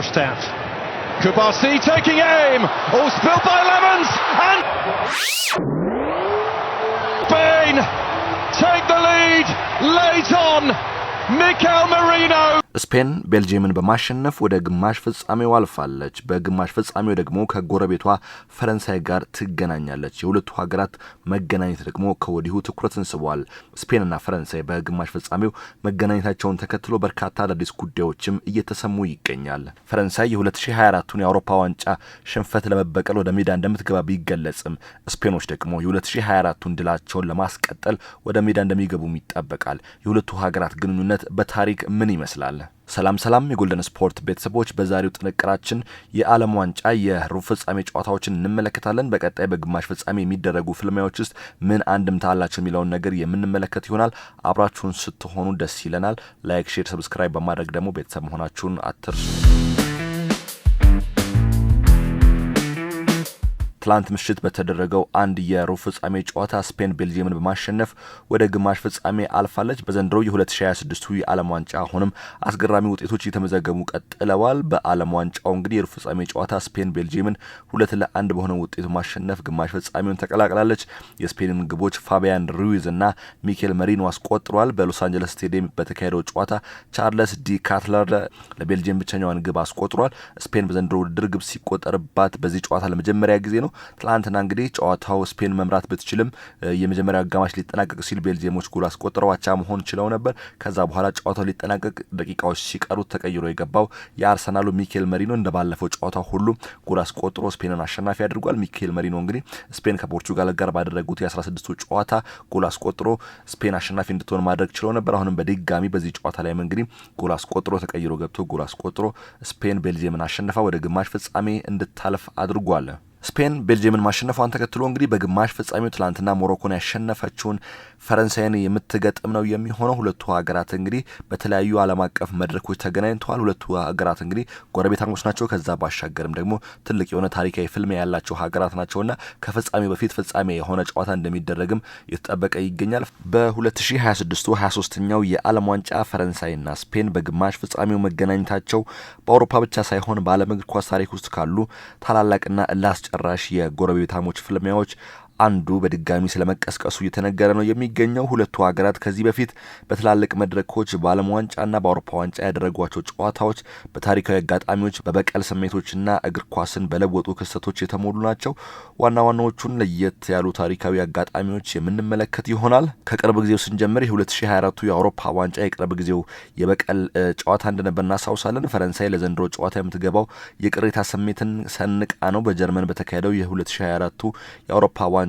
Kubasi taking aim, all spilled by Lemons, and Spain take the lead late on. Mikel Merino ስፔን ቤልጂየምን በማሸነፍ ወደ ግማሽ ፍጻሜው አልፋለች። በግማሽ ፍጻሜው ደግሞ ከጎረቤቷ ፈረንሳይ ጋር ትገናኛለች። የሁለቱ ሀገራት መገናኘት ደግሞ ከወዲሁ ትኩረትን ስቧል። ስፔንና ፈረንሳይ በግማሽ ፍጻሜው መገናኘታቸውን ተከትሎ በርካታ አዳዲስ ጉዳዮችም እየተሰሙ ይገኛል። ፈረንሳይ የ2024ቱን የአውሮፓ ዋንጫ ሽንፈት ለመበቀል ወደ ሜዳ እንደምትገባ ቢገለጽም ስፔኖች ደግሞ የ2024ቱን ድላቸውን ለማስቀጠል ወደ ሜዳ እንደሚገቡም ይጠበቃል። የሁለቱ ሀገራት ግንኙነት በታሪክ ምን ይመስላል? ሰላም የጎልደን ስፖርት ቤተሰቦች፣ በዛሬው ጥንቅራችን የዓለም ዋንጫ የሩብ ፍጻሜ ጨዋታዎችን እንመለከታለን። በቀጣይ በግማሽ ፍጻሜ የሚደረጉ ፍልሚያዎች ውስጥ ምን አንድምታ አላቸው የሚለውን ነገር የምንመለከት ይሆናል። አብራችሁን ስትሆኑ ደስ ይለናል። ላይክ፣ ሼር፣ ሰብስክራይብ በማድረግ ደግሞ ቤተሰብ መሆናችሁን አትርሱ። ትላንት ምሽት በተደረገው አንድ የሩብ ፍጻሜ ጨዋታ ስፔን ቤልጂየምን በማሸነፍ ወደ ግማሽ ፍጻሜ አልፋለች። በዘንድሮው የ2026ቱ የዓለም ዋንጫ አሁንም አስገራሚ ውጤቶች እየተመዘገቡ ቀጥለዋል። በዓለም ዋንጫው እንግዲህ የሩብ ፍጻሜ ጨዋታ ስፔን ቤልጂየምን 2-1 በሆነ ውጤቱ ማሸነፍ ግማሽ ፍጻሜውን ተቀላቅላለች። የስፔንን ግቦች ፋቢያን ሩይዝ እና ሚኬል መሪኖ አስቆጥሯል። በሎስ አንጀለስ ስቴዲየም በተካሄደው ጨዋታ ቻርለስ ዲ ካትለር ለቤልጂየም ብቸኛዋን ግብ አስቆጥሯል። ስፔን በዘንድሮው ውድድር ግብ ሲቆጠርባት በዚህ ጨዋታ ለመጀመሪያ ጊዜ ነው። ትላንትና እንግዲህ ጨዋታው ስፔን መምራት ብትችልም የመጀመሪያው አጋማሽ ሊጠናቀቅ ሲል ቤልጂየሞች ጎል አስቆጥረው አቻ መሆን ችለው ነበር። ከዛ በኋላ ጨዋታው ሊጠናቀቅ ደቂቃዎች ሲቀሩት ተቀይሮ የገባው የአርሰናሉ ሚኬል መሪኖ እንደባለፈው ጨዋታው ሁሉ ጎል አስቆጥሮ ስፔንን አሸናፊ አድርጓል። ሚኬል መሪኖ እንግዲህ ስፔን ከፖርቹጋል ጋር ባደረጉት የ16ቱ ጨዋታ ጎል አስቆጥሮ ስፔን አሸናፊ እንድትሆን ማድረግ ችለው ነበር። አሁንም በድጋሚ በዚህ ጨዋታ ላይ እንግዲህ ጎል አስቆጥሮ ተቀይሮ ገብቶ ጎል አስቆጥሮ ስፔን ቤልጂየምን አሸንፋ ወደ ግማሽ ፍጻሜ እንድታልፍ አድርጓል። ስፔን ቤልጂየምን ማሸነፏን ተከትሎ እንግዲህ በግማሽ ፍጻሜው ትላንትና ሞሮኮን ያሸነፈችውን ፈረንሳይን የምትገጥም ነው የሚሆነው። ሁለቱ ሀገራት እንግዲህ በተለያዩ ዓለም አቀፍ መድረኮች ተገናኝተዋል። ሁለቱ ሀገራት እንግዲህ ጎረቤታሞች ናቸው። ከዛ ባሻገርም ደግሞ ትልቅ የሆነ ታሪካዊ ፍልሚያ ያላቸው ሀገራት ናቸውና ከፍጻሜው በፊት ፍጻሜ የሆነ ጨዋታ እንደሚደረግም የተጠበቀ ይገኛል። በ2026ቱ 23ኛው የዓለም ዋንጫ ፈረንሳይና ስፔን በግማሽ ፍጻሜው መገናኘታቸው በአውሮፓ ብቻ ሳይሆን በዓለም እግር ኳስ ታሪክ ውስጥ ካሉ ታላላቅና ጨራሽ የጎረቤታሞች ፍልሚያዎች አንዱ በድጋሚ ስለመቀስቀሱ እየተነገረ ነው የሚገኘው። ሁለቱ ሀገራት ከዚህ በፊት በትላልቅ መድረኮች በዓለም ዋንጫና በአውሮፓ ዋንጫ ያደረጓቸው ጨዋታዎች በታሪካዊ አጋጣሚዎች፣ በበቀል ስሜቶችና እግር ኳስን በለወጡ ክስተቶች የተሞሉ ናቸው። ዋና ዋናዎቹን ለየት ያሉ ታሪካዊ አጋጣሚዎች የምንመለከት ይሆናል። ከቅርብ ጊዜው ስንጀምር የ2024ቱ የአውሮፓ ዋንጫ የቅርብ ጊዜው የበቀል ጨዋታ እንደነበር እናስታውሳለን። ፈረንሳይ ለዘንድሮ ጨዋታ የምትገባው የቅሬታ ስሜትን ሰንቃ ነው። በጀርመን በተካሄደው የ2024ቱ የአውሮፓ ዋንጫ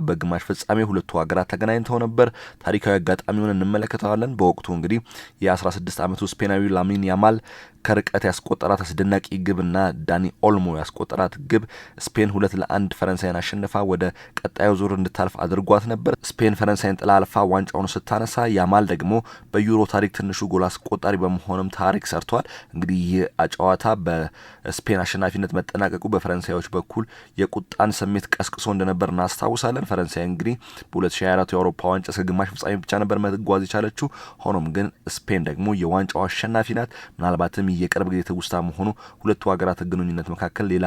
በግማሽ ፍጻሜ ሁለቱ ሀገራት ተገናኝተው ነበር። ታሪካዊ አጋጣሚውን እንመለከታለን። በወቅቱ እንግዲህ የ16 ዓመቱ ስፔናዊ ላሚን ያማል ከርቀት ያስቆጠራት አስደናቂ ግብና ዳኒ ኦልሞ ያስቆጠራት ግብ ስፔን 2-1 ፈረንሳይን አሸንፋ ወደ ቀጣዩ ዙር እንድታልፍ አድርጓት ነበር። ስፔን ፈረንሳይን ጥላ አልፋ ዋንጫውን ስታነሳ ያማል ደግሞ በዩሮ ታሪክ ትንሹ ጎል አስቆጣሪ በመሆንም ታሪክ ሰርቷል። እንግዲህ ይህ ጨዋታ በስፔን አሸናፊነት መጠናቀቁ በፈረንሳዮች በኩል የቁጣን ስሜት ቀስቅሶ እንደነበር እናስታውሳለን። ፈረንሳይ እንግዲህ በ2024 የአውሮፓ ዋንጫ እስከ ግማሽ ፍጻሜ ብቻ ነበር መጓዝ የቻለችው። ሆኖም ግን ስፔን ደግሞ የዋንጫው አሸናፊ ናት። ምናልባትም የቅርብ ጊዜ ትውስታ መሆኑ ሁለቱ ሀገራት ግንኙነት መካከል ሌላ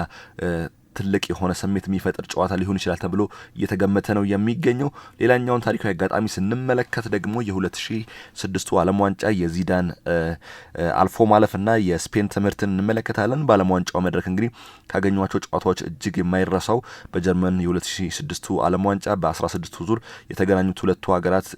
ትልቅ የሆነ ስሜት የሚፈጥር ጨዋታ ሊሆን ይችላል ተብሎ እየተገመተ ነው የሚገኘው። ሌላኛውን ታሪካዊ አጋጣሚ ስንመለከት ደግሞ የ2006ቱ ዓለም ዋንጫ የዚዳን አልፎ ማለፍና የስፔን ትምህርትን እንመለከታለን። በዓለም ዋንጫው መድረክ እንግዲህ ካገኟቸው ጨዋታዎች እጅግ የማይረሳው በጀርመን የ2006ቱ ዓለም ዋንጫ በ16ቱ ዙር የተገናኙት ሁለቱ ሀገራት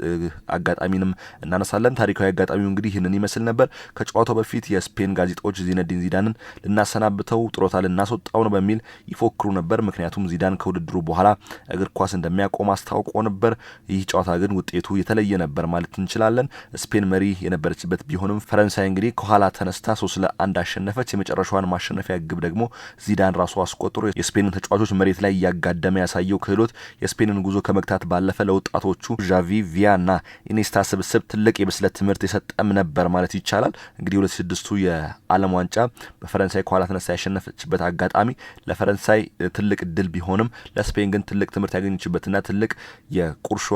አጋጣሚንም እናነሳለን። ታሪካዊ አጋጣሚው እንግዲህ ይህንን ይመስል ነበር። ከጨዋታው በፊት የስፔን ጋዜጦች ዚነዲን ዚዳንን ልናሰናብተው ጥሮታ ልናስወጣው ነው በሚል ይፎክሩ ነበር። ምክንያቱም ዚዳን ከውድድሩ በኋላ እግር ኳስ እንደሚያቆም አስታውቆ ነበር። ይህ ጨዋታ ግን ውጤቱ የተለየ ነበር ማለት እንችላለን። ስፔን መሪ የነበረችበት ቢሆንም ፈረንሳይ እንግዲህ ከኋላ ተነስታ 3-1 አሸነፈች። የመጨረሻዋን ማሸነፊያ ግብ ደግሞ ዚዳን ራሱ አስቆጥሮ የስፔንን ተጫዋቾች መሬት ላይ እያጋደመ ያሳየው ክህሎት የስፔንን ጉዞ ከመግታት ባለፈ ለወጣቶቹ ዣቪ፣ ቪያና ኢኔስታ ስብስብ ትልቅ የብስለት ትምህርት የሰጠም ነበር ማለት ይቻላል። እንግዲህ 2006ቱ የዓለም ዋንጫ በፈረንሳይ ከኋላ ተነስታ ያሸነፈችበት አጋጣሚ ለፈረንሳይ ትልቅ ድል ቢሆንም ለስፔን ግን ትልቅ ትምህርት ያገኘችበትና ትልቅ የቁርሾ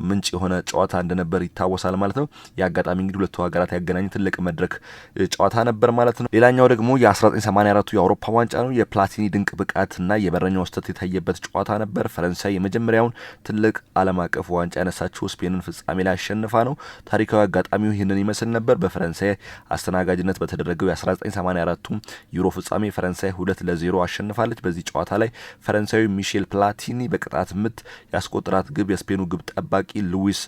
ምንጭ የሆነ ጨዋታ እንደነበር ይታወሳል ማለት ነው። የአጋጣሚ እንግዲህ ሁለቱ ሀገራት ያገናኝ ትልቅ መድረክ ጨዋታ ነበር ማለት ነው። ሌላኛው ደግሞ የ1984 የአውሮፓ ዋንጫ ነው። የፕላቲኒ ድንቅ ብቃትና የበረኛው ስህተት የታየበት ጨዋታ ነበር። ፈረንሳይ የመጀመሪያውን ትልቅ ዓለም አቀፍ ዋንጫ ያነሳችው ስፔንን ፍጻሜ ላይ አሸንፋ ነው። ታሪካዊ አጋጣሚው ይህንን ይመስል ነበር። በፈረንሳይ አስተናጋጅነት በተደረገው የ1984 ዩሮ ፍጻሜ ፈረንሳይ 2-0 አሸንፋለች። በዚህ ጨዋታ ላይ ፈረንሳዊ ሚሼል ፕላቲኒ በቅጣት ምት ያስቆጠራት ግብ የስፔኑ ግብ ጠባቂ ሉዊስ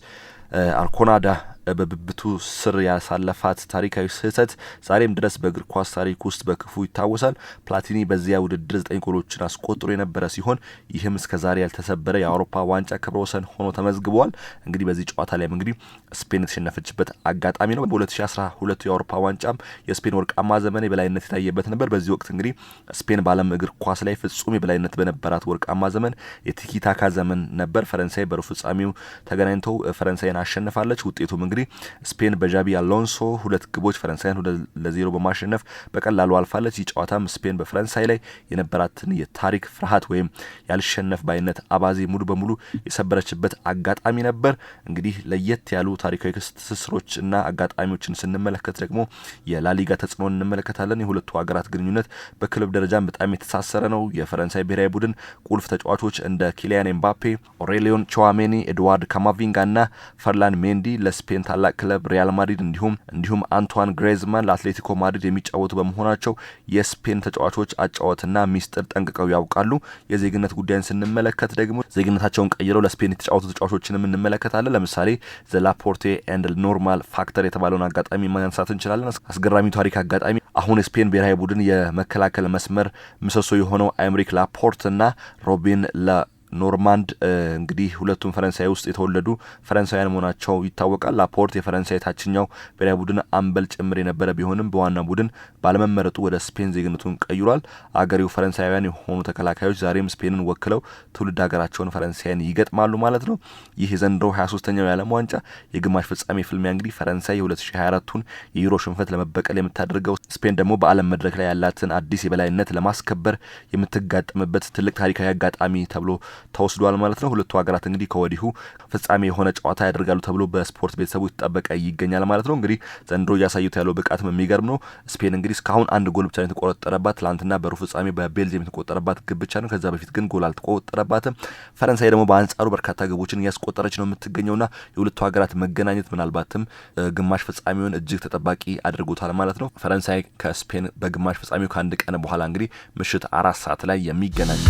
አርኮናዳ በብብቱ ስር ያሳለፋት ታሪካዊ ስህተት ዛሬም ድረስ በእግር ኳስ ታሪክ ውስጥ በክፉ ይታወሳል። ፕላቲኒ በዚያ ውድድር 9 ጎሎችን አስቆጥሮ የነበረ ሲሆን ይህም እስከዛሬ ያልተሰበረ የአውሮፓ ዋንጫ ክብረ ወሰን ሆኖ ተመዝግቧል። እንግዲህ በዚህ ጨዋታ ላይም እንግዲህ ስፔን የተሸነፈችበት አጋጣሚ ነው። በ2012 የአውሮፓ ዋንጫም የስፔን ወርቃማ ዘመን የበላይነት የታየበት ነበር። በዚህ ወቅት እንግዲህ ስፔን በዓለም እግር ኳስ ላይ ፍጹም የበላይነት በነበራት ወርቃማ ዘመን የቲኪታካ ዘመን ነበር። ፈረንሳይ በሩብ ፍጻሜው ተገናኝተው ፈረንሳይን አሸንፋለች። ውጤቱም እንግዲህ ስፔን በጃቢ አሎንሶ 2 ግቦች ፈረንሳይን 2-0 በማሸነፍ በቀላሉ አልፋለች። ይህ ጨዋታም ስፔን በፈረንሳይ ላይ የነበራትን የታሪክ ፍርሃት ወይም ያልሸነፍ ባይነት አባዜ ሙሉ በሙሉ የሰበረችበት አጋጣሚ ነበር። እንግዲህ ለየት ያሉ ታሪካዊ ትስስሮች እና አጋጣሚዎችን ስንመለከት ደግሞ የላሊጋ ተጽዕኖን እንመለከታለን። የሁለቱ ሀገራት ግንኙነት በክለብ ደረጃም በጣም የተሳሰረ ነው። የፈረንሳይ ብሔራዊ ቡድን ቁልፍ ተጫዋቾች እንደ ኪሊያን ኤምባፔ፣ ኦሬሊዮን ቹዋሜኒ፣ ኤድዋርድ ካማቪንጋ እና ፈርላን ሜንዲ ለስፔን ታላቅ ክለብ ሪያል ማድሪድ እንዲሁም አንቷን ግሬዝማን ለአትሌቲኮ ማድሪድ የሚጫወቱ በመሆናቸው የስፔን ተጫዋቾች አጫወትና ሚስጥር ጠንቅቀው ያውቃሉ። የዜግነት ጉዳይን ስንመለከት ደግሞ ዜግነታቸውን ቀይረው ለስፔን የተጫወቱ ተጫዋቾችንም እንመለከታለን። ለምሳሌ ዘላፖርቴ ኤንድ ኖርማል ፋክተር የተባለውን አጋጣሚ ማንሳት እንችላለን። አስገራሚ ታሪክ አጋጣሚ አሁን የስፔን ብሔራዊ ቡድን የመከላከል መስመር ምሰሶ የሆነው አይምሪክ ላፖርት እና ሮቢን ኖርማንድ እንግዲህ ሁለቱም ፈረንሳይ ውስጥ የተወለዱ ፈረንሳውያን መሆናቸው ይታወቃል። ላፖርት የፈረንሳይ ታችኛው ብሔራዊ ቡድን አምበል ጭምር የነበረ ቢሆንም በዋና ቡድን ባለመመረጡ ወደ ስፔን ዜግነቱን ቀይሯል። አገሬው ፈረንሳውያን የሆኑ ተከላካዮች ዛሬም ስፔንን ወክለው ትውልድ ሀገራቸውን ፈረንሳይን ይገጥማሉ ማለት ነው። ይህ የዘንድሮው 23ኛው የዓለም ዋንጫ የግማሽ ፍጻሜ ፍልሚያ እንግዲህ ፈረንሳይ የ2024ቱን የዩሮ ሽንፈት ለመበቀል የምታደርገው ስፔን ደግሞ በዓለም መድረክ ላይ ያላትን አዲስ የበላይነት ለማስከበር የምትጋጠምበት ትልቅ ታሪካዊ አጋጣሚ ተብሎ ተወስዷል ማለት ነው። ሁለቱ ሀገራት እንግዲህ ከወዲሁ ፍጻሜ የሆነ ጨዋታ ያደርጋሉ ተብሎ በስፖርት ቤተሰቡ ይተጠበቀ ይገኛል ማለት ነው። እንግዲህ ዘንድሮ እያሳዩት ያለው ብቃትም የሚገርም ነው። ስፔን እንግዲህ እስካሁን አንድ ጎል ብቻ ነው የተቆጠረባት። ትላንትና በሩብ ፍጻሜ በቤልጅየም የተቆጠረባት ግብ ብቻ ነው። ከዛ በፊት ግን ጎል አልተቆጠረባትም። ፈረንሳይ ደግሞ በአንጻሩ በርካታ ግቦችን እያስቆጠረች ነው የምትገኘውና የሁለቱ ሀገራት መገናኘት ምናልባትም ግማሽ ፍጻሜውን እጅግ ተጠባቂ አድርጎታል ማለት ነው። ፈረንሳይ ከስፔን በግማሽ ፍጻሜው ከአንድ ቀን በኋላ እንግዲህ ምሽት 4 ሰዓት ላይ የሚገናኝ